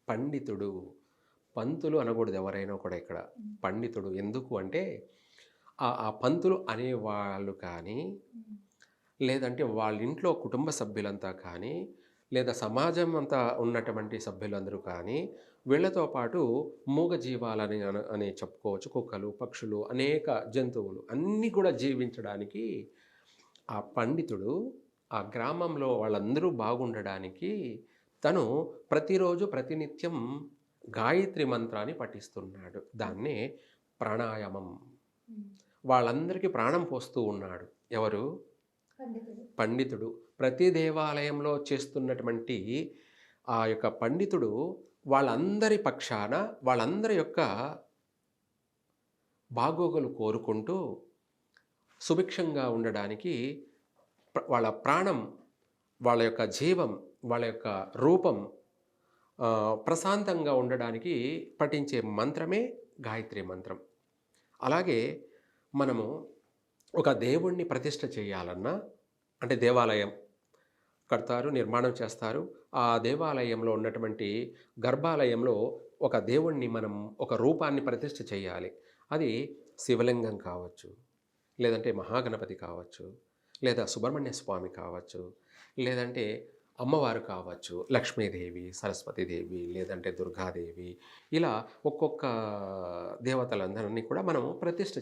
పండితుడు. పంతులు అనకూడదు ఎవరైనా కూడా ఇక్కడ. హ్మ్. పండితుడు. ఎందుకు అంటే ఆ పంతులు అనేవాళ్ళు కానీ, హ్మ్. లేదంటే వాళ్ళ ఇంట్లో కుటుంబ సభ్యులంతా కానీ, లేదా సమాజం అంతా ఉన్నటువంటి సభ్యులందరూ కానీ, వీళ్ళతో పాటు మూగజీవాలని అని చెప్పుకోవచ్చు. కుక్కలు, పక్షులు, అనేక జంతువులు అన్నీ కూడా జీవించడానికి ఆ పండితుడు ఆ గ్రామంలో వాళ్ళందరూ బాగుండడానికి తను ప్రతిరోజు ప్రతినిత్యం గాయత్రి మంత్రాన్ని పఠిస్తున్నాడు. హ్మ్. దాన్నే ప్రాణాయామం. హ్మ్. వాళ్ళందరికీ ప్రాణం పోస్తూ ఉన్నాడు. ఎవరు? పండితుడు. పండితుడు. ప్రతి దేవాలయంలో చేస్తున్నటువంటి ఆ యొక్క పండితుడు వాళ్ళందరి పక్షాన వాళ్ళందరి యొక్క బాగోగులు కోరుకుంటూ సుభిక్షంగా ఉండడానికి వాళ్ళ ప్రాణం, వాళ్ళ యొక్క జీవం, వాళ్ళ యొక్క రూపం ప్రశాంతంగా ఉండడానికి పఠించే మంత్రమే గాయత్రి మంత్రం. అలాగే మనము ఒక దేవుణ్ణి ప్రతిష్ఠ చేయాలన్నా అంటే దేవాలయం కడతారు, నిర్మాణం చేస్తారు. ఆ దేవాలయంలో ఉన్నటువంటి గర్భాలయంలో ఒక దేవుణ్ణి మనం ఒక రూపాన్ని ప్రతిష్ఠ చేయాలి. అది శివలింగం కావచ్చు, లేదంటే మహాగణపతి కావచ్చు, లేదా సుబ్రహ్మణ్య స్వామి కావచ్చు, లేదంటే అమ్మవారు కావచ్చు, లక్ష్మీదేవి, సరస్వతీదేవి, లేదంటే దుర్గాదేవి ఇలా ఒక్కొక్క దేవతలందరినీ కూడా మనం ప్రతిష్ఠ